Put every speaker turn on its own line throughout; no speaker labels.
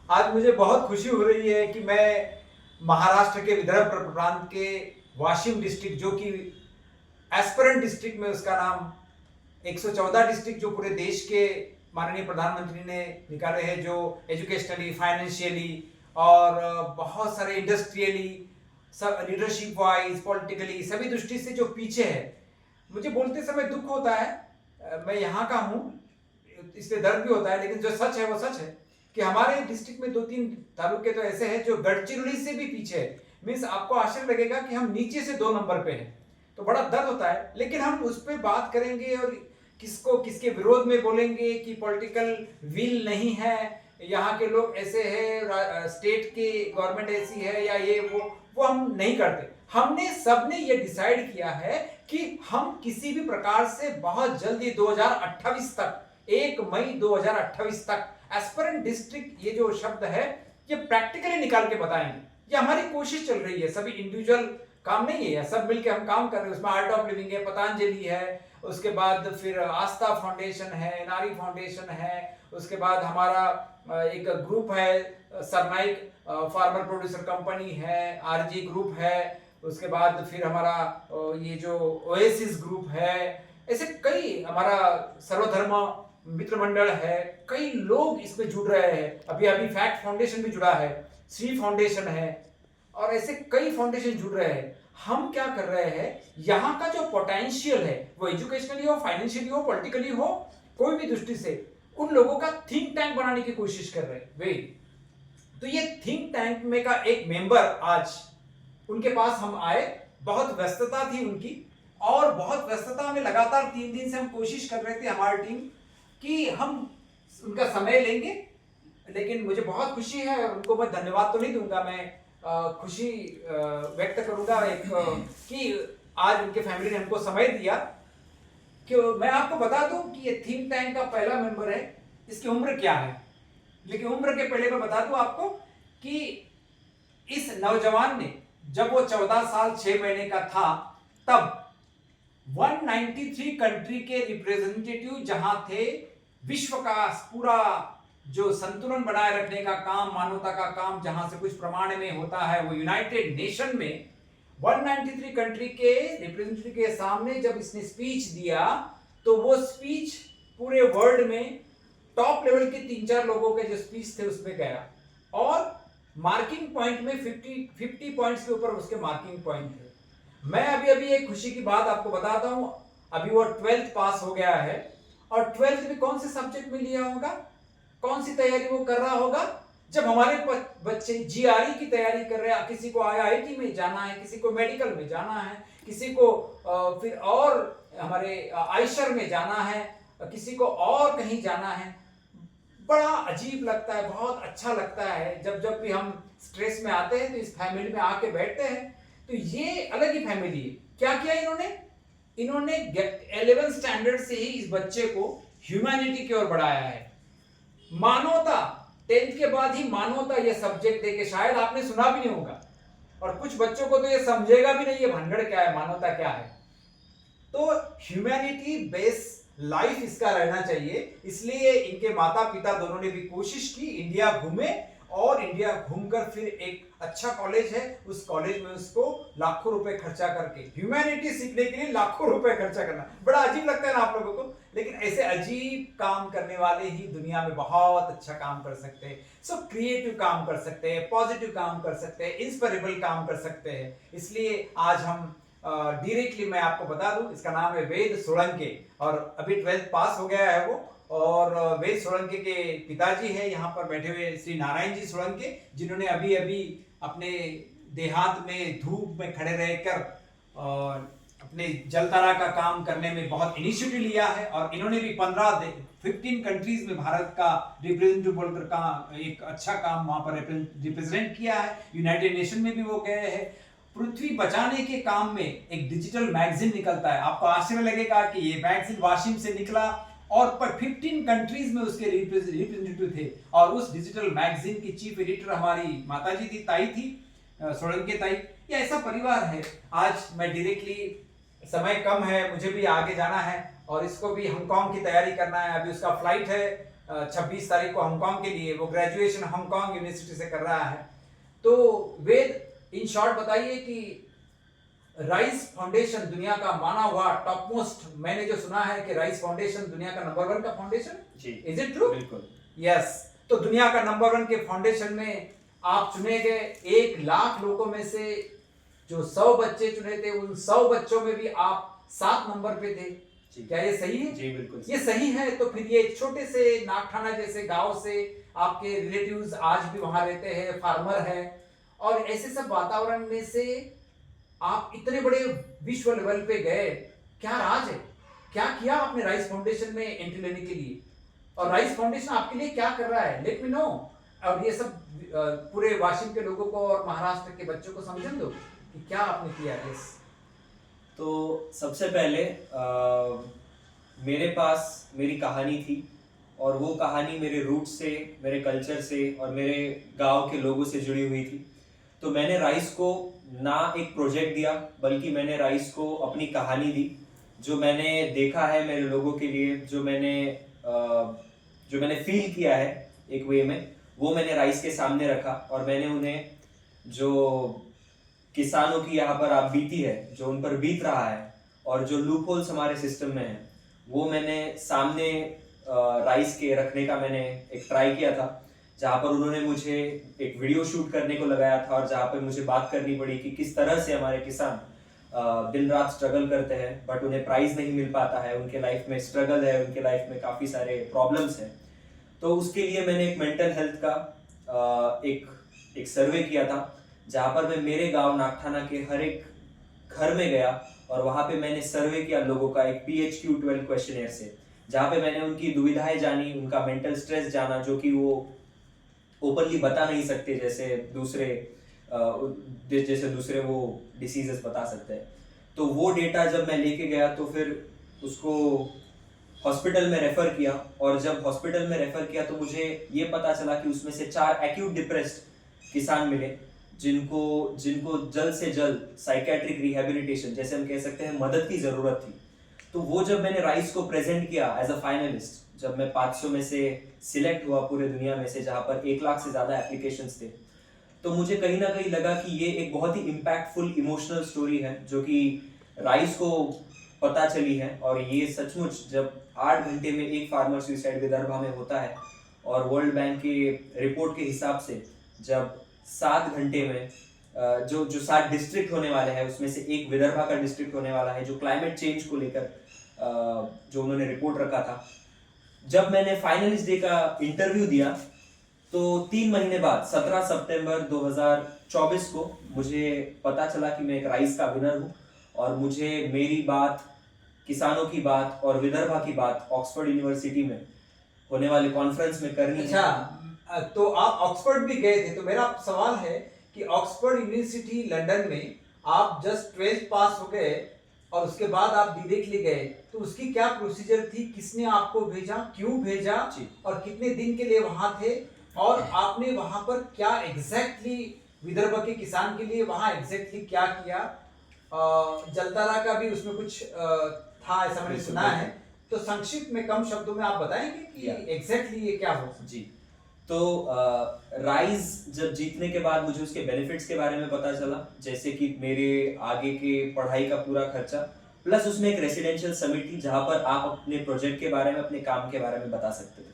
आज मुझे बहुत खुशी हो रही है कि मैं महाराष्ट्र के विदर्भ प्रांत के वाशिम डिस्ट्रिक्ट, जो कि एस्पिरेंट डिस्ट्रिक्ट में उसका नाम 114 डिस्ट्रिक्ट जो पूरे देश के माननीय प्रधानमंत्री ने निकाले हैं, जो एजुकेशनली, फाइनेंशियली और बहुत सारे इंडस्ट्रियली, सब लीडरशिप वाइज, पॉलिटिकली, सभी दृष्टि से जो पीछे है। मुझे बोलते समय दुख होता है, मैं यहाँ का हूँ इसलिए दर्द भी होता है, लेकिन जो सच है वो सच है कि हमारे डिस्ट्रिक्ट में 2-3 तालुके तो ऐसे हैं जो गढ़चिरौली से भी पीछे है। मीन्स आपको आश्चर्य लगेगा कि हम नीचे से 2 नंबर पे हैं, तो बड़ा दर्द होता है। लेकिन हम उस पर बात करेंगे और किसको किसके विरोध में बोलेंगे कि पॉलिटिकल विल नहीं है, यहाँ के लोग ऐसे हैं, स्टेट की गवर्नमेंट ऐसी है, या ये वो हम नहीं करते। हमने सबने ये डिसाइड किया है कि हम किसी भी प्रकार से बहुत जल्दी 2028 तक, 1 मई 2028 तक एस्पिरेंट डिस्ट्रिक्ट, ये जो शब्द है, ये प्रैक्टिकली निकाल के बताएंगे। ये हमारी कोशिश चल रही है, सभी इंडिविजुअल काम नहीं है, सब मिलके हम काम कर रहे हैं। उसमें आर्ट ऑफ लिविंग है, पतंजलि है, उसके बाद फिर आस्था फाउंडेशन है, नारी फाउंडेशन है, उसके बाद हमारा एक ग्रुप है सरनाइक फार्मर प्रोड्यूसर कंपनी है, आरजी ग्रुप है, उसके बाद फिर हमारा ये जो ओएसिस ग्रुप है, ऐसे कई, हमारा सर्वधर्म मित्र मंडल है, कई लोग इसमें जुड़ रहे हैं। अभी अभी फैक्ट फाउंडेशन भी जुड़ा है, श्री फाउंडेशन है, और ऐसे कई फाउंडेशन जुड़ रहे हैं। हम क्या कर रहे हैं, यहाँ का जो पोटेंशियल है, वो एजुकेशनली हो, फाइनेंशियली हो, पॉलिटिकली हो, कोई भी दृष्टि से उन लोगों का थिंक टैंक बनाने की कोशिश कर रहे हैं वे। तो ये थिंक टैंक में का एक मेंबर आज उनके पास हम आए, बहुत व्यस्तता थी उनकी, और बहुत व्यस्तता में लगातार 3 दिन से हम कोशिश कर रहे थे, हमारी टीम, कि हम उनका समय लेंगे। लेकिन मुझे बहुत खुशी है, और उनको मैं धन्यवाद तो नहीं दूंगा, मैं खुशी व्यक्त करूंगा एक कि आज उनके फैमिली ने हमको समय दिया। कि मैं आपको बता दूं कि ये थिंक टैंक का पहला मेंबर है, इसकी उम्र क्या है, लेकिन उम्र के पहले मैं बता दूं आपको कि इस नौजवान ने, जब वो 14 साल 6 महीने का था, तब 193 कंट्री के रिप्रेजेंटेटिव जहां थे, विश्व का पूरा जो संतुलन बनाए रखने का काम, मानवता का काम जहां से कुछ प्रमाण में होता है, वो यूनाइटेड नेशन में 193 कंट्री के रिप्रेजेंटेटिव के सामने जब इसने स्पीच दिया, तो वो स्पीच पूरे वर्ल्ड में टॉप लेवल के 3-4 लोगों के जो स्पीच थे उसमें गया, और मार्किंग पॉइंट में 50 पॉइंट्स के ऊपर उसके मार्किंग पॉइंट थे। मैं अभी अभी एक खुशी की बात आपको बताता हूं, अभी वो 12th पास हो गया है, और 12th में कौन से सब्जेक्ट में लिया होगा, कौन सी तैयारी वो कर रहा होगा। जब हमारे बच्चे जीआरई की तैयारी कर रहे हैं, किसी को आईआईटी में जाना है, किसी को मेडिकल में जाना है, किसी को फिर और हमारे आयशर में जाना है, किसी को और कहीं जाना है, बड़ा अजीब लगता है, बहुत अच्छा लगता है। जब जब भी हम स्ट्रेस में आते हैं तो इस फैमिली में आके बैठते हैं, तो ये अलग ही फैमिली है। क्या किया इन्होंने 11 स्टैंडर्ड से ही इस बच्चे को ह्यूमैनिटी की ओर बढ़ाया है। मानवता, 10th के बाद ही मानवता ये सब्जेक्ट देके, शायद आपने सुना भी नहीं होगा, और कुछ बच्चों को तो ये समझेगा भी नहीं, ये भनगड़ क्या है, मानवता क्या है। तो ह्यूमैनिटी बेस लाइफ इसका रहना चाहिए। इसलिए इनके माता पिता दोनों ने भी कोशिश की, इंडिया घूमे, और इंडिया घूमकर फिर एक अच्छा कॉलेज है, उस कॉलेज में उसको लाखों रुपए खर्चा करके ह्यूमैनिटी सीखने के लिए लाखों रुपए खर्चा करना, बड़ा अजीब लगता है ना आप लोगों को, लेकिन ऐसे अजीब काम करने वाले ही दुनिया में बहुत अच्छा काम कर सकते हैं। सो क्रिएटिव काम कर सकते हैं, पॉजिटिव काम कर सकते हैं, इंस्पिरेबल काम कर सकते हैं। इसलिए आज हम डायरेक्टली मैं आपको बता दूं, इसका नाम है वेद सोलंके, और अभी 12th पास हो गया है वो। और वेद सोलंके के पिताजी है यहाँ पर बैठे हुए श्री नारायण जी सोलंके, जिन्होंने अभी अभी अपने देहात में धूप में खड़े रहकर अपने जलतारा का काम करने में बहुत इनिशिएटिव लिया है, और इन्होंने भी 15 कंट्रीज में भारत का रिप्रेजेंटेटिव बोलकर का एक अच्छा काम वहां पर रिप्रेजेंट किया है। यूनाइटेड नेशन में भी वो गए हैं। पृथ्वी बचाने के काम में एक डिजिटल मैगजीन निकलता है, आपको आश्चर्य लगेगा कि ये मैगजीन वाशिम से निकला, और 15 कंट्रीज में उसके रिप्रेजेंटेटिव थे, और उस डिजिटल मैगजीन की चीफ एडिटर हमारी माताजी थी, ताई थी, सोलंके ताई। ये ऐसा परिवार है। आज मैं डायरेक्टली, समय कम है, मुझे भी आगे जाना है, और इसको भी हांगकांग की तैयारी करना है, अभी उसका फ्लाइट है 26 तारीख को हांगकांग के लिए, वो ग्रेजुएशन हांगकांग यूनिवर्सिटी से कर रहा है। तो वेद इन शॉर्ट बताइए कि राइस फाउंडेशन दुनिया का माना हुआ टॉप मोस्ट, मैंने जो सुना है कि राइस फाउंडेशन दुनिया का नंबर 1 का फाउंडेशन, इज इट ट्रू?
बिल्कुल,
यस। तो दुनिया का नंबर 1 के फाउंडेशन में आप चुने गए 1 लाख लोगों में से जो 100 बच्चे चुने थे, उन 100 बच्चों में भी आप 7 नंबर पे थे। क्या ये सही है?
जी बिल्कुल।
ये सही है। तो फिर ये छोटे से नागठाना जैसे गांव से आपके रिलेटिव्स आज भी वहां रहते हैं, फार्मर है, और ऐसे सब वातावरण में से आप इतने बड़े विश्व लेवल पे गए, क्या राज है? क्या किया आपने राइस फाउंडेशन में एंट्री लेने के लिए, और राइस फाउंडेशन आपके लिए क्या कर रहा है? Let me know. और ये सब पूरे वाशिम के लोगों को और महाराष्ट्र के बच्चों को समझन दो कि क्या आपने किया। यस।
तो सबसे पहले मेरे पास मेरी कहानी थी, और वो कहानी मेरे रूट से, मेरे कल्चर से और मेरे गांव के लोगों से जुड़ी हुई थी। तो मैंने राइस को ना एक प्रोजेक्ट दिया, बल्कि मैंने राइस को अपनी कहानी दी। जो मैंने देखा है मेरे लोगों के लिए, जो मैंने फील किया है एक वे में, वो मैंने राइस के सामने रखा। और मैंने उन्हें जो किसानों की यहाँ पर आप बीती है, जो उन पर बीत रहा है, और जो लूप होल्स हमारे सिस्टम में है, वो मैंने सामने राइस के रखने का मैंने एक ट्राई किया था। जहाँ पर उन्होंने मुझे एक वीडियो शूट करने को लगाया था, और जहाँ पर मुझे बात करनी पड़ी कि किस तरह से हमारे किसान दिन रात स्ट्रगल करते हैं, बट उन्हें प्राइस नहीं मिल पाता है, उनके लाइफ में स्ट्रगल है, उनके लाइफ में काफ़ी सारे प्रॉब्लम्स हैं। तो उसके लिए मैंने एक मेंटल हेल्थ का एक सर्वे किया था, जहाँ पर मैं मेरे गांव नागठाना के हर एक घर में गया, और वहाँ पे मैंने सर्वे किया लोगों का एक PHQ-12 क्वेश्चनर से, जहाँ पे मैंने उनकी दुविधाएं जानी, उनका मेंटल स्ट्रेस जाना, जो कि वो ओपनली बता नहीं सकते जैसे दूसरे वो डिसीजेस बता सकते हैं। तो वो डेटा जब मैं लेके गया, तो फिर उसको हॉस्पिटल में रेफर किया, और जब हॉस्पिटल में रेफर किया तो मुझे ये पता चला कि उसमें से 4 एक्यूट डिप्रेस्ड किसान मिले, जिनको जल्द से जल्द साइकेट्रिक रिहेबिलिटेशन, जैसे हम कह सकते हैं, मदद की जरूरत थी। तो वो जब मैंने राइस को प्रेजेंट किया एज अ फाइनलिस्ट, जब मैं 500 में से सिलेक्ट हुआ पूरे दुनिया में से, जहाँ पर 1 लाख से ज्यादा एप्लीकेशंस थे, तो मुझे कहीं ना कहीं लगा कि ये एक बहुत ही इम्पैक्टफुल इमोशनल स्टोरी है, जो कि राइस को पता चली है। और ये सचमुच जब 8 घंटे में एक फार्मर सुसाइड विदर्भा में होता है, और वर्ल्ड बैंक के रिपोर्ट के हिसाब से जब 7 घंटे में जो 7 डिस्ट्रिक्ट होने वाले हैं, उसमें से एक विदर्भा का डिस्ट्रिक्ट होने वाला है, जो क्लाइमेट चेंज को लेकर जो उन्होंने रिपोर्ट रखा था। जब मैंने फाइनलिस्ट डे का इंटरव्यू दिया, तो 3 महीने बाद 17 सितंबर 2024 को मुझे पता चला कि मैं एक राइस का विनर हूँ, और मुझे मेरी बात, किसानों की बात और विदर्भा की बात ऑक्सफोर्ड यूनिवर्सिटी में होने वाले कॉन्फ्रेंस में करनी है।
अच्छा, तो आप ऑक्सफोर्ड भी गए थे। तो मेरा सवाल है कि ऑक्सफोर्ड यूनिवर्सिटी लंदन में आप जस्ट 12th पास हो गए, और उसके बाद आप बीए के लिए गए, तो उसकी क्या प्रोसीजर थी? किसने आपको भेजा, क्यों भेजा, और कितने दिन के लिए वहां थे, और आपने वहां पर क्या एग्जैक्टली विदर्भ के किसान के लिए वहां एग्जैक्टली क्या किया? जलतारा का भी उसमें कुछ था, ऐसा मैंने सुना है। तो संक्षिप्त में कम शब्दों में आप बताएंगे कि एग्जैक्टली ये क्या हो?
जी, तो राइज जब जीतने के बाद मुझे उसके बेनिफिट्स के बारे में पता चला, जैसे कि मेरे आगे के पढ़ाई का पूरा खर्चा, प्लस उसमें एक रेसिडेंशियल समिट थी, जहां पर आप अपने प्रोजेक्ट के बारे में, अपने काम के बारे में बता सकते थे।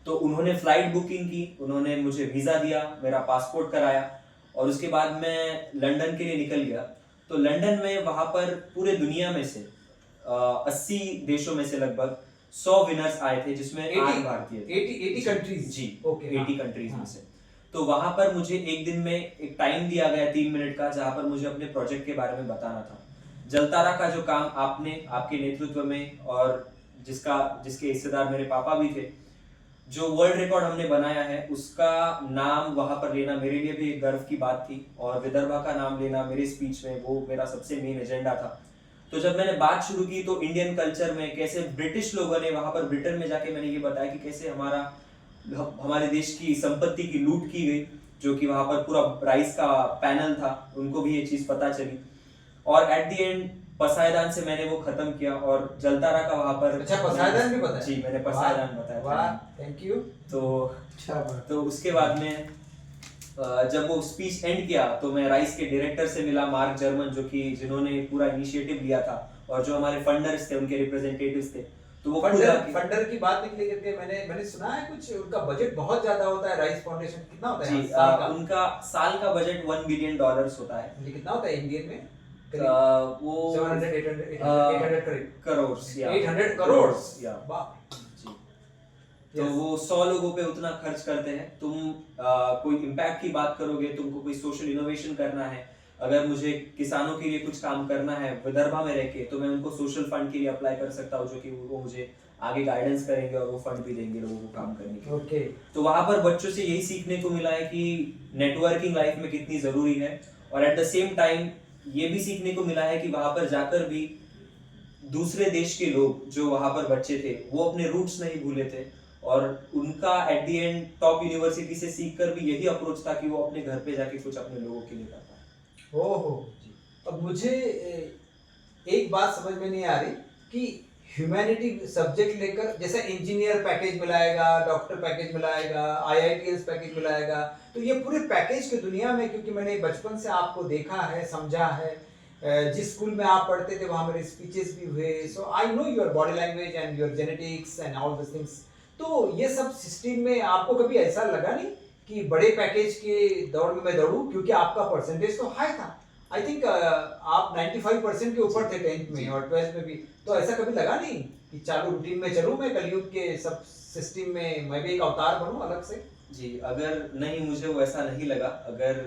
तो उन्होंने फ्लाइट बुकिंग की, उन्होंने मुझे वीज़ा दिया, मेरा पासपोर्ट कराया, और उसके बाद मैं लंदन के लिए निकल गया। तो लंदन में वहाँ पर पूरे दुनिया में से 80 देशों में से लगभग 100 विनर्स आए थे, जिसमें 8 भारतीय थे।
80 कंट्रीज?
जी,
ओके,
80 कंट्रीज में से। तो वहाँ पर मुझे एक दिन में एक टाइम दिया गया 3 मिनट का, जहाँ पर मुझे अपने प्रोजेक्ट के बारे में बताना था। जलतारा का जो काम आपके नेतृत्व में, और जिसके हिस्सेदार मेरे पापा भी थे, जो वर्ल्ड रिकॉर्ड हमने बनाया है, उसका नाम वहां पर लेना मेरे लिए भी एक गर्व की बात थी, और विदर्भा का नाम लेना मेरे स्पीच में वो मेरा सबसे मेन एजेंडा था। तो जब मैंने बात शुरू की, तो इंडियन कल्चर में कैसे ब्रिटिश लोगों ने वहां पर ब्रिटेन में जाके मैंने ये बताया कि कैसे हमारे देश की संपत्ति की लूट की गई, जो कि वहां पर पूरा राइस का पैनल था, उनको भी ये चीज पता चली। और एट द एंड पसायदान से मैंने वो खत्म किया और जलतारा का वहां पर।
अच्छा, पसायदान भी बताया?
जी, मैंने पसायदान बताया था।
वाह, थैंक यू।
तो
अच्छा बात।
तो उसके बाद में जब वो स्पीच एंड किया तो मैं राइस के डायरेक्टर से मिला, मार्क जर्मन, जो कि जिन्होंने पूरा इनिशिएटिव लिया था, और जो हमारे फंडर्स थे, उनके रिप्रेजेंटेटिव्स थे। तो वो
फंडर की बात निकली करके मैंने सुना है कुछ उनका बजट बहुत ज्यादा होता है। राइस फाउंडेशन कितना होता है
जी,
साल का?
उनका साल का बजट $1 बिलियन होता है।
ये कितना होता है इंडियन में?
वो
700 800 करीब
करोड़, या
800 करोड़।
या
वाह।
जी। तो वो 100 लोगों पे उतना खर्च करते हैं। तुम कोई इम्पैक्ट की बात करोगे, तुमको कोई सोशल इनोवेशन करना है, अगर मुझे किसानों के लिए कुछ काम करना है विदर्भा में रह के, तो मैं उनको सोशल फंड के लिए अप्लाई कर सकता हूँ, जो कि वो मुझे आगे गाइडेंस करेंगे और वो फंड भी देंगे लोगों को काम करने के लिए।
ओके।
तो वहां पर बच्चों से यही सीखने को मिला है कि नेटवर्किंग लाइफ में कितनी जरूरी है, और एट द सेम टाइम ये भी सीखने को मिला है कि वहां पर जाकर भी दूसरे देश के लोग, जो वहां पर बच्चे थे, वो अपने रूट्स नहीं भूले थे, और उनका at the end top university से सीखकर भी यही अप्रोच था कि वो अपने घर पे जाके कुछ अपने लोगों के लिए कर पाए।
ओहो। अब मुझे एक बात समझ में नहीं आ रही कि ह्यूमैनिटी सब्जेक्ट लेकर, जैसे इंजीनियर पैकेज मिलाएगा, डॉक्टर पैकेज मिलाएगा, आईआईटीएस पैकेज मिलाएगा, तो ये पूरे पैकेज की दुनिया में, क्योंकि मैंने बचपन से आपको देखा है, समझा है, जिस स्कूल में आप पढ़ते थे वहाँ मेरे स्पीचेस भी हुए, so I know your body language and your genetics and all this things. तो ये सब सिस्टम में आपको कभी ऐसा लगा नहीं कि बड़े पैकेज के दौड़ में मैं दौड़ूं, क्योंकि आपका परसेंटेज तो हाई था? आई थिंक आप 95% के ऊपर थे 10th में और 12th में भी, तो ऐसा कभी लगा नहीं कि चालू रूटीन में चलूं मैं, कलयुग के सब सिस्टम में मैं भी एक अवतार बनूं अलग से?
जी, अगर नहीं, मुझे वो ऐसा नहीं लगा। अगर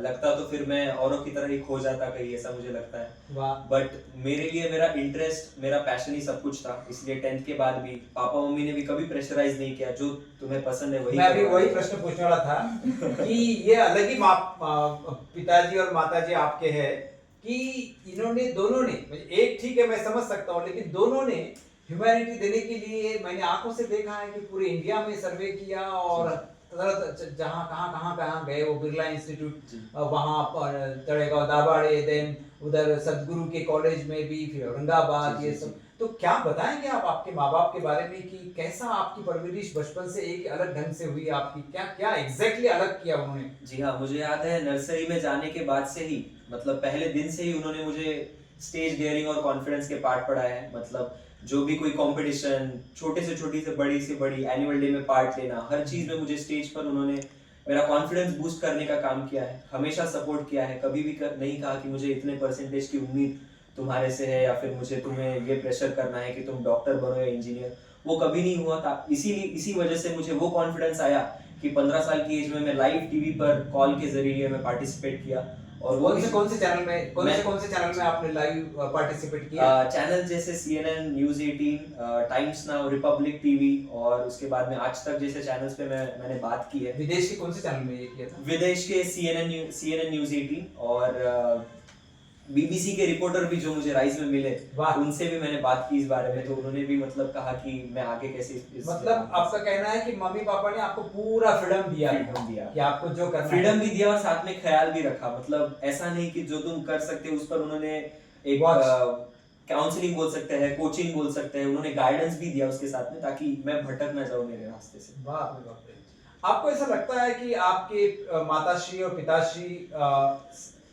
लगता तो फिर मैं औरों की तरह ही खो जाता कहीं, ऐसा मुझे लगता है।
वाह।
बट मेरे लिए मेरा इंटरेस्ट, मेरा पैशन ही सब कुछ था, इसलिए 10th के बाद भी पापा मम्मी ने भी कभी प्रेशराइज नहीं किया, जो तुम्हें पसंद है वही
मैं भी
करो।
वही प्रश्न पूछने वाला था कि ये अलग ही पिताजी और माताजी आपके हैं कि इन्होंने, दोनों ने, एक ठीक है मैं समझ सकता हूँ, लेकिन दोनों ने ह्यूमैनिटी देने के लिए, मैंने आंखों से देखा है कि पूरे इंडिया में सर्वे किया, और जहाँ कहाँ गए, वो बिरला इंस्टीट्यूट वहाँ पर तड़ेगांव दाभाड़े, देन उधर सदगुरु के कॉलेज में भी, फिर औरंगाबाद, ये सब। तो क्या बताएंगे आप आपके माँ बाप के बारे में कि कैसा आपकी परवरिश बचपन से एक अलग ढंग से हुई आपकी, क्या क्या एग्जैक्टली अलग किया उन्होंने?
जी हाँ, मुझे याद है नर्सरी में जाने के बाद से ही, मतलब पहले दिन से ही उन्होंने मुझे स्टेज डेयरिंग और कॉन्फिडेंस के पार्ट पढ़ाए हैं। मतलब जो भी कोई कंपटीशन, छोटे से छोटी से बड़ी एनुअल डे में पार्ट लेना, हर चीज में मुझे स्टेज पर उन्होंने मेरा कॉन्फिडेंस बूस्ट करने का काम किया है, हमेशा सपोर्ट किया है। कभी भी नहीं कहा कि मुझे इतने परसेंटेज की उम्मीद तुम्हारे से है, या फिर मुझे तुम्हें ये प्रेशर करना है कि तुम डॉक्टर बनो या इंजीनियर, वो कभी नहीं हुआ था। इसी वजह से मुझे वो कॉन्फिडेंस आया कि 15 साल की एज में मैं लाइव टीवी पर कॉल के जरिए मैं पार्टिसिपेट किया। और
कौन से चैनल में, कौन से चैनल में आपने लाइव पार्टिसिपेट किया?
चैनल जैसे CNN, news 18, times now, Republic TV, और उसके बाद में आज तक जैसे चैनल्स पे मैंने बात की है।
विदेश के कौन से चैनल में ये किया था?
विदेश के CNN न्यूज़ 18 और BBC के रिपोर्टर भी जो मुझे राइज में मिले, उनसे भी मैंने बात की इस बारे में, तो उन्होंने भी मतलब कहा कि मैं आगे कैसे
मतलब आपका कहना है कि मम्मी पापा ने आपको पूरा फ्रीडम दिया कि आपको जो करना है,
फ्रीडम भी दिया और साथ में ख्याल भी रखा। मतलब ऐसा नहीं कि जो तुम कर सकते हो उस पर उन्होंने एक काउंसलिंग बोल सकते हैं, कोचिंग बोल सकते हैं, उन्होंने गाइडेंस भी दिया उसके साथ में, ताकि मैं भटक ना जाऊं मेरे रास्ते से।
बाप रे। आपको ऐसा लगता है कि आपके माताश्री और पिताश्री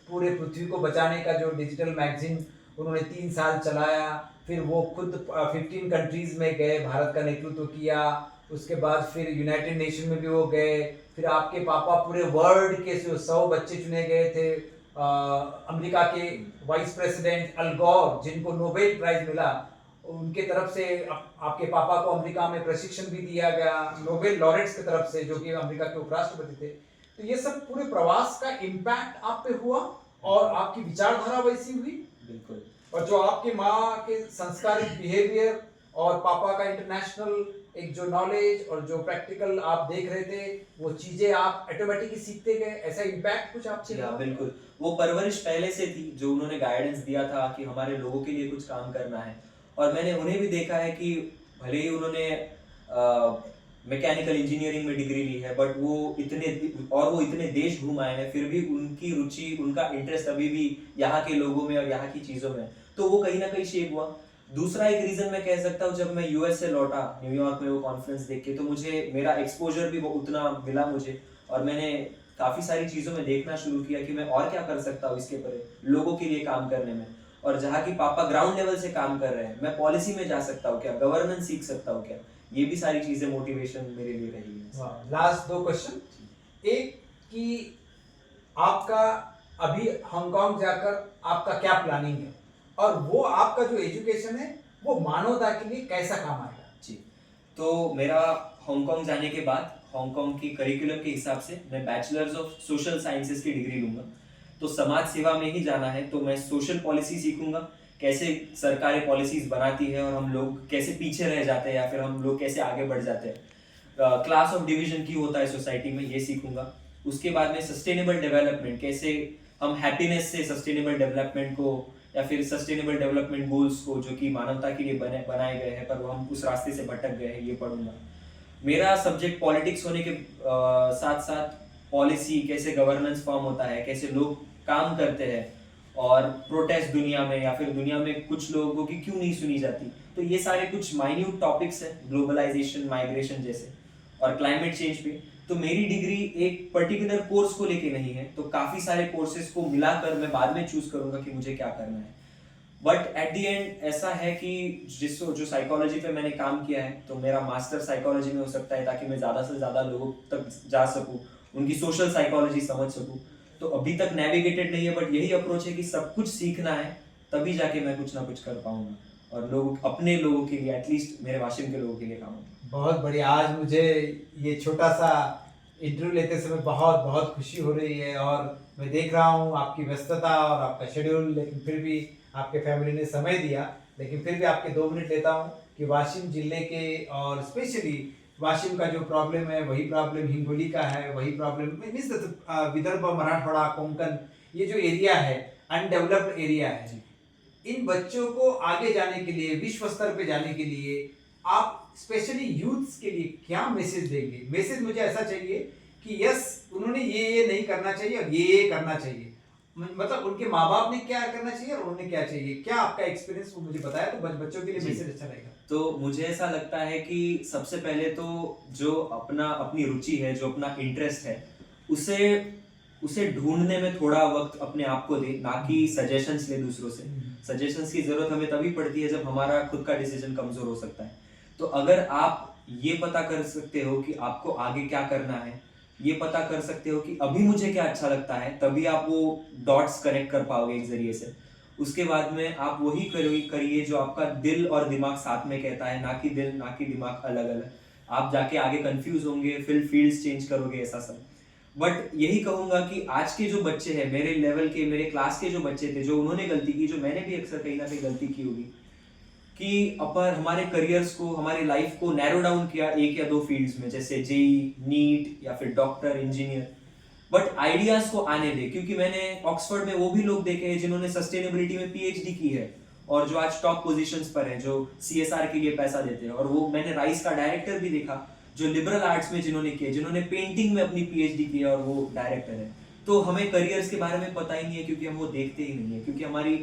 पूरे पृथ्वी को बचाने का जो डिजिटल मैगजीन उन्होंने 3 साल चलाया, फिर वो खुद 15 कंट्रीज में गए, भारत का नेतृत्व किया, उसके बाद फिर यूनाइटेड नेशन में भी वो गए, फिर आपके पापा पूरे वर्ल्ड के 100 बच्चे चुने गए थे, अमेरिका के वाइस प्रेसिडेंट अल गौर, जिनको नोबेल प्राइज मिला, उनके तरफ से आपके पापा को अमेरिका में प्रशिक्षण भी दिया गया नोबेल लॉरेट्स की तरफ से, जो कि अमेरिका के उपराष्ट्रपति थे। तो ये सब पूरे प्रवास का इम्पैक्ट आप पे हुआ और आपकी विचारधारा वैसी हुई।
बिल्कुल।
और जो आपके माँ के संस्कारिक बिहेवियर और पापा का इंटरनेशनल एक जो नॉलेज और जो प्रैक्टिकल आप देख रहे थे, वो चीजें आप ऑटोमेटिकली सीखते गए, ऐसा इम्पैक्ट कुछ आपसे?
हाँ बिल्कुल, वो परवरिश पहले से थी, जो उन्होंने गाइडेंस दिया था कि हमारे लोगों के लिए कुछ काम करना है। और मैंने उन्हें भी देखा है कि भले ही उन्होंने मैकेनिकल इंजीनियरिंग में डिग्री ली है, बट वो इतने देश घूम आए हैं, फिर भी उनकी रुचि, उनका इंटरेस्ट अभी भी यहाँ के लोगों में और यहाँ की चीज़ों में। तो तो वो कहीं ना कहीं शेप हुआ। दूसरा एक रीजन मैं कह सकता हूँ, जब मैं यूएस से लौटा न्यूयॉर्क में वो कॉन्फ्रेंस देख के, तो मुझे मेरा एक्सपोजर भी वो उतना मिला मुझे, और मैंने काफ़ी सारी चीज़ों में देखना शुरू किया कि मैं और क्या कर सकता हूँ इसके परे लोगों के लिए काम करने में। और जहाँ की पापा ग्राउंड लेवल से काम कर रहे हैं, मैं पॉलिसी में जा सकता हूँ क्या, गवर्नेंस सीख सकता हूँ क्या, ये भी सारी चीज़ें मोटिवेशन मेरे लिए रही है।
Last 2 question. एक कि आपका अभी हांगकांग जाकर आपका क्या प्लानिंग है, और वो आपका जो एजुकेशन है वो मानवता के लिए कैसा काम आएगा?
जी, तो मेरा हांगकांग जाने के बाद हांगकांग की करिकुलम के हिसाब से मैं बैचलर्स ऑफ सोशल साइंसेज की डिग्री लूंगा। तो समाज सेवा में ही जाना है, तो मैं सोशल पॉलिसी सीखूंगा, कैसे सरकारें पॉलिसीज बनाती है और हम लोग कैसे पीछे रह जाते हैं या फिर हम लोग कैसे आगे बढ़ जाते हैं, क्लास ऑफ डिवीजन की होता है सोसाइटी में, ये सीखूंगा। उसके बाद में सस्टेनेबल डेवलपमेंट, कैसे हम हैप्पीनेस से सस्टेनेबल डेवलपमेंट को या फिर सस्टेनेबल डेवलपमेंट गोल्स को जो कि मानवता के लिए बनाए गए हैं पर वो हम उस रास्ते से भटक गए हैं, ये पढ़ूंगा। मेरा सब्जेक्ट पॉलिटिक्स होने के साथ साथ पॉलिसी, कैसे गवर्नेंस फॉर्म होता है, कैसे लोग काम करते हैं, और प्रोटेस्ट दुनिया में या फिर दुनिया में कुछ लोगों की क्यों नहीं सुनी जाती, तो ये सारे कुछ माइन्यूट टॉपिक्स हैं, ग्लोबलाइजेशन, माइग्रेशन जैसे, और क्लाइमेट चेंज पे। तो मेरी डिग्री एक पर्टिकुलर कोर्स को लेके नहीं है, तो काफ़ी सारे कोर्सेज को मिलाकर मैं बाद में चूज करूंगा कि मुझे क्या करना है। बट एट द एंड ऐसा है कि जो साइकोलॉजी पे मैंने काम किया है, तो मेरा मास्टर साइकोलॉजी में हो सकता है, ताकि मैं ज़्यादा से ज़्यादा लोगों तक जा सकूँ, उनकी सोशल साइकोलॉजी समझ सकूँ। तो अभी तक नेविगेटेड नहीं है, बट यही अप्रोच है कि सब कुछ सीखना है, तभी जाके मैं कुछ ना कुछ कर पाऊंगा और लोग अपने लोगों के लिए, एटलीस्ट मेरे वाशिम के लोगों के लिए काम होगा।
बहुत बढ़िया। आज मुझे ये छोटा सा इंटरव्यू लेते समय बहुत बहुत खुशी हो रही है, और मैं देख रहा हूँ आपकी व्यस्तता और आपका शेड्यूल, लेकिन फिर भी आपके फैमिली ने समय दिया, लेकिन फिर भी आपके 2 मिनट लेता हूँ कि वाशिम जिले के, और स्पेशली वाशिम का जो प्रॉब्लम है वही प्रॉब्लम हिंगोली का है, वही प्रॉब्लम मीन्स विदर्भ, मराठवाड़ा, कोंकण, ये जो एरिया है अनडेवलप्ड एरिया है, इन बच्चों को आगे जाने के लिए, विश्व स्तर पे जाने के लिए आप स्पेशली यूथ्स के लिए क्या मैसेज देंगे? मैसेज मुझे ऐसा चाहिए कि यस, उन्होंने ये नहीं करना चाहिए और ये करना चाहिए, मतलब उनके माँ बाप ने क्या करना चाहिए और उन्होंने क्या चाहिए, क्या आपका एक्सपीरियंस वो मुझे बताया तो बच्चों के लिए मैसेज अच्छा रहेगा।
तो मुझे ऐसा लगता है कि सबसे पहले तो जो अपनी रुचि है, जो अपना इंटरेस्ट है, उसे ढूंढने में थोड़ा वक्त अपने आप को दे, ना कि सजेशंस ले दूसरों से। सजेशंस की जरूरत हमें तभी पड़ती है जब हमारा खुद का डिसीजन कमजोर हो सकता है। तो अगर आप ये पता कर सकते हो कि आपको आगे क्या करना है, ये पता कर सकते हो कि अभी मुझे क्या अच्छा लगता है, तभी आप वो डॉट्स कनेक्ट कर पाओगे एक जरिए से। उसके बाद में आप वही करिए जो आपका दिल और दिमाग साथ में कहता है, ना कि दिल ना कि दिमाग अलग अलग। आप जाके आगे कंफ्यूज होंगे, फिर फील्ड्स चेंज करोगे, ऐसा सब। बट यही कहूंगा कि आज के जो बच्चे हैं, मेरे लेवल के, मेरे क्लास के जो बच्चे थे, जो उन्होंने गलती की, जो मैंने भी अक्सर कहीं ना कहीं गलती की होगी, कि अपर हमारे करियर्स को, हमारी लाइफ को नैरो डाउन किया 1 या 2 फील्ड्स में, जैसे जेई, नीट या फिर डॉक्टर, इंजीनियर। बट आइडियाज को आने दे, क्योंकि मैंने ऑक्सफोर्ड में वो भी लोग देखे हैं जिन्होंने सस्टेनेबिलिटी में पीएचडी की है और जो आज टॉप पोजीशंस पर हैं, जो सीएसआर के लिए पैसा देते हैं। और वो मैंने राइस का डायरेक्टर भी देखा, जो लिबरल आर्ट्स में जिन्होंने किया, जिन्होंने पेंटिंग में अपनी पीएचडी की है और वो डायरेक्टर है। तो हमें करियर्स के बारे में पता ही नहीं है, क्योंकि हम वो देखते ही नहीं है, क्योंकि हमारी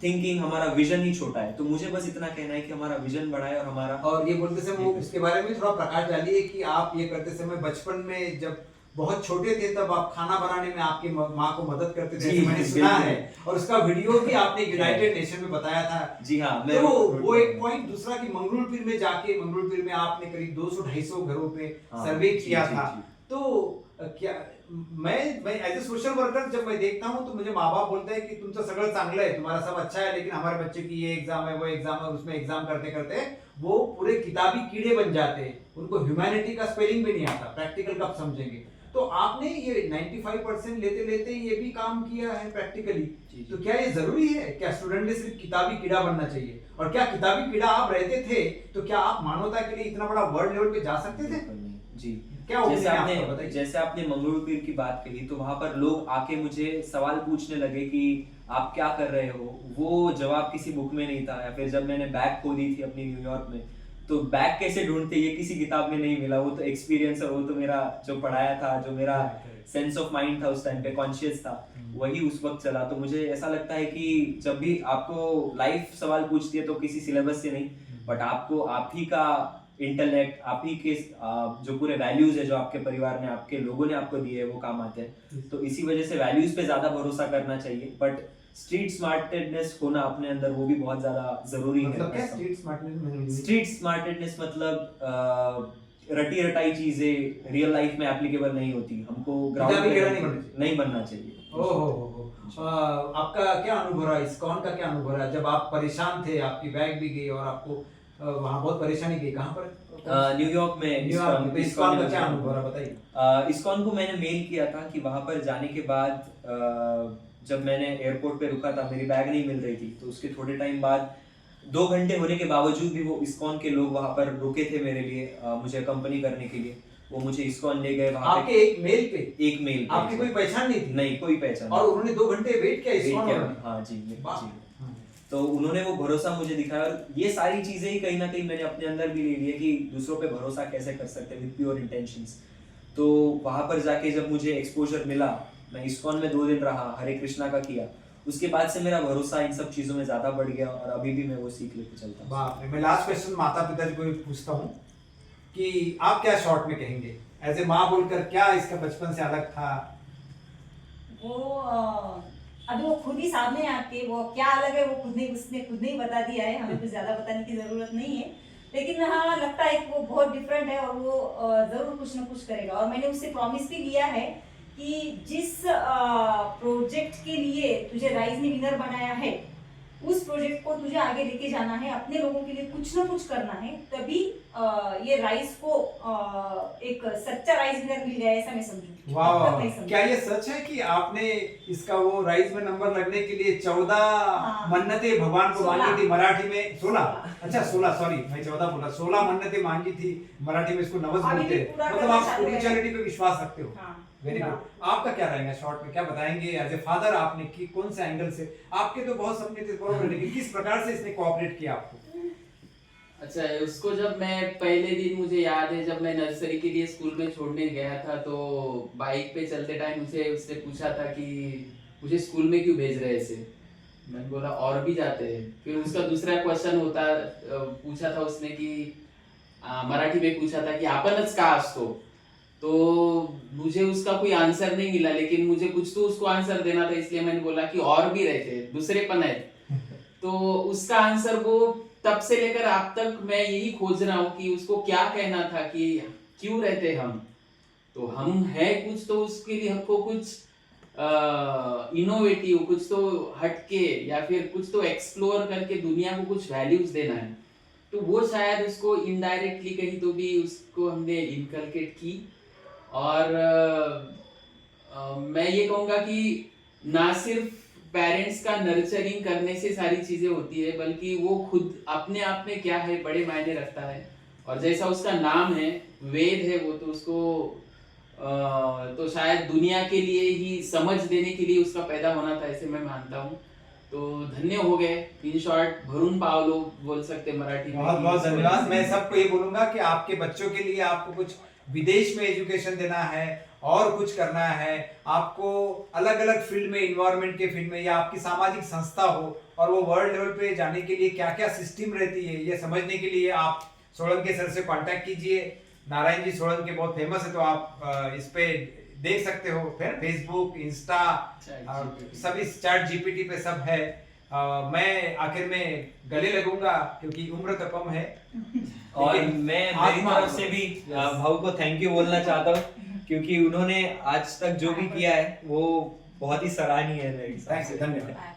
थिंकिंग, हमारा विजन ही छोटा है। तो मुझे बस इतना कहना है कि हमारा विजन बढ़ाए और हमारा,
और ये बोलते समय वो उसके बारे में थोड़ा प्रकाश डालिए कि आप ये करते समय बचपन में जब बहुत छोटे थे तब आप खाना बनाने में आपकी माँ को मदद करते थे, ऐसे मैंने सुना है, और उसका वीडियो भी आपने यूनाइटेड नेशन में बताया था।
जी हाँ।
तो वो एक पॉइंट। दूसरा कि मंगरुलपीर में जाके, मंगरुलपीर में आपने करीब 200-250 घरों पे सर्वे किया था। तो क्या मैं एज ए सोशल वर्कर जब मैं देखता हूँ तो मुझे माँ बाप बोलते हैं कि तुमचं सगळं चांगलं है, तुम्हारा सब अच्छा है, लेकिन हमारे बच्चे की ये एग्जाम है, वो एग्जाम है, उसमें एग्जाम करते करते वो पूरे किताबी कीड़े बन जाते हैं, उनको ह्यूमैनिटी का स्पेलिंग भी नहीं आता, प्रैक्टिकल कब समझेंगे। तो आपने ये 95% लेते लेते ये भी काम किया है प्रैक्टिकली, तो क्या ये जरूरी है? क्या स्टूडेंट ने सिर्फ किताबी कीड़ा बनना चाहिए? और क्या किताबी कीड़ा आप रहते थे तो क्या आप मानवता के लिए इतना बड़ा वर्ल्ड लेवल पे जा सकते थे?
जी।
क्या
जैसे आपने मंगरुलपीर की बात कही, तो वहां पर लोग आके मुझे सवाल पूछने लगे कि आप क्या कर रहे हो। वो जवाब किसी बुक में नहीं था, या फिर जब मैंने बैग खोली थी अपनी न्यूयॉर्क में, तो बैग कैसे ढूंढते ये किसी किताब में नहीं मिला, वो तो एक्सपीरियंस और वो तो मेरा जो पढ़ाया था, जो मेरा सेंस ऑफ माइंड था उस टाइम पे, कॉन्शियस था, वही उस वक्त चला। तो मुझे ऐसा लगता है कि जब भी आपको लाइफ सवाल पूछती है तो किसी सिलेबस से नहीं, बट आपको आप ही का इंटेलेक्ट, आप ही के जो पूरे वैल्यूज है जो आपके परिवार ने, आपके लोगों ने आपको दिए है, वो काम आते हैं। तो इसी वजह से वैल्यूज पे ज्यादा भरोसा करना चाहिए, बट स्ट्रीट स्मार्टेडनेस होना अपने अंदर वो भी बहुत ज्यादा जरूरी
मतलब क्या
है।
Street smartness?
स्ट्रीट स्मार्टेडनेस मतलब रटी रटाई चीजें रियल लाइफ में एप्लीकेबल नहीं होती, हमको ग्राउंड नहीं बनना चाहिए।
ओहो, आपका क्या अनुभव रहा, इस्कॉन का क्या अनुभव रहा जब आप परेशान थे, आपकी बैग भी गई और आपको वहाँ बहुत परेशानी गई? कहाँ पर?
न्यूयॉर्क में।
इस्कॉन का क्या अनुभव रहा बताइए।
इस्कॉन को मैंने मेल किया था कि वहां पर जाने के बाद जब मैंने एयरपोर्ट पे रुका था, मेरी बैग नहीं मिल रही थी, तो उसके थोड़े टाइम बाद 2 घंटे होने के बावजूद भी वो इस्कॉन के लोग वहां पर रुके थे मेरे लिए, मुझे अकम्पनी करने के लिए। वो मुझे इस्कॉन ले गए वहां
आपके एक मेल पे?
एक मेल पे।
आपकी कोई पहचान नहीं थी?
नहीं, कोई पहचान।
और उन्होंने 2 घंटे वेट किया इस्कॉन वालों?
हाँ जी जी। तो उन्होंने वो भरोसा मुझे दिखाया, और ये सारी चीजें ही कहीं ना कहीं मैंने अपने अंदर भी ले ली है कि दूसरों पे भरोसा कैसे कर सकते हैं विद प्योर इंटेंशंस। तो वहां पर जाके जब मुझे एक्सपोजर मिला, मैं इस्कॉन में 2 दिन रहा, हरे कृष्णा का किया, उसके बाद से मेरा भरोसा इन सब चीजों में ज्यादा बढ़ गया, और अभी भी मैं वो सीख लेके चलता हूँ।
बाप रे। मैं लास्ट क्वेश्चन माता पिता जी को भी पूछता हूँ कि आप क्या शॉर्ट में कहेंगे एज ए माँ बोलकर, क्या इसका बचपन से अलग था?
वो अभी वो खुद ही सामने आपके, वो क्या अलग है वो उसने खुद नहीं बता दिया है, हमें कुछ ज्यादा बताने की जरूरत नहीं है। लेकिन हाँ, लगता है कि वो बहुत डिफरेंट है और वो जरूर कुछ ना कुछ करेगा। और मैंने उससे प्रॉमिस भी लिया है कि जिस प्रोजेक्ट के लिए तुझे राइज ने विनर बनाया है, उस प्रोजेक्ट को तुझे आगे लेके जाना है, अपने लोगों के लिए कुछ ना कुछ करना है, तभी ये राइज को एक सच्चा राइज विनर मिल गया, ऐसा मैं समझूं।
वाह, क्या ये सच है कि आपने इसका वो राइज में नंबर लगने के लिए 14 मन्नतें भगवान को मांगी थी? मराठी में 16, अच्छा 16, सॉरी मैं 14 बोला, 16 मन्नतें मांगी थी, मराठी में इसको नवस बोलते हैं। मतलब आप स्पिरिचुअलिटी पे विश्वास रखते हो? Very good. आपका क्या रहेगा शॉर्ट में, क्या बताएंगे एज ए फादर आपने कि कौन से एंगल से, आपके तो बहुत सपने थे बरोबर, लेकिन किस प्रकार से इसने कोऑपरेट किया आपको?
अच्छा, उसको जब मैं पहले दिन, मुझे याद है जब मैं नर्सरी के लिए स्कूल में छोड़ने गया था, तो बाइक पे चलते टाइम उसने पूछा था कि मुझे स्कूल में क्यों भेज रहे ऐसे। मैंने बोला और भी जाते हैं। फिर उसका दूसरा क्वेश्चन पूछा था उसने कि मराठी में पूछा था कि आपणच का असतो, तो मुझे उसका कोई आंसर नहीं मिला, लेकिन मुझे कुछ तो उसको आंसर देना था, इसलिए मैंने बोला कि और भी रहते, दूसरे पन है। तो उसका आंसर वो तब से लेकर अब तक मैं यही खोज रहा हूँ कि उसको क्या कहना था, कि क्यों रहते हम, तो हम है कुछ, तो उसके लिए हमको कुछ इनोवेटिव, कुछ तो हटके, या फिर कुछ तो एक्सप्लोर करके दुनिया को कुछ वैल्यूज देना है। तो वो शायद उसको इनडायरेक्टली कहीं तो भी उसको हमने इनकलकेट की। और मैं ये कहूँगा कि ना सिर्फ पेरेंट्स का नर्चरिंग करने से सारी चीजें होती है, बल्कि वो खुद अपने आप में क्या है बड़े मायने रखता है। और जैसा उसका नाम है वेद है, वो तो उसको तो शायद दुनिया के लिए ही समझ देने के लिए उसका पैदा होना था, ऐसे मैं मानता हूँ। तो धन्य हो गए, इन शॉर्ट भरून पावलो बोल सकते मराठी में।
बहुत बहुत धन्यवाद। मैं सबको ये बोलूंगा कि आपके बच्चों के लिए आपको कुछ विदेश में एजुकेशन देना है और कुछ करना है, आपको अलग अलग फील्ड में, इन्वायरमेंट के फील्ड में, या आपकी सामाजिक संस्था हो और वो वर्ल्ड लेवल पे जाने के लिए क्या क्या सिस्टम रहती है ये समझने के लिए आप सोलंकी सर से कांटेक्ट कीजिए। नारायण जी सोलंकी बहुत फेमस है, तो आप इस पे देख सकते हो, फिर फेसबुक, इंस्टा, सभी चैट जीपीटी पे सब है। मैं आखिर में गले लगूंगा क्योंकि उम्र तो कम है,
और मैं मेरी तरफ से भी भाऊ को थैंक यू बोलना चाहता हूँ, क्योंकि उन्होंने आज तक जो भी किया है वो बहुत ही सराहनीय है।
धन्यवाद।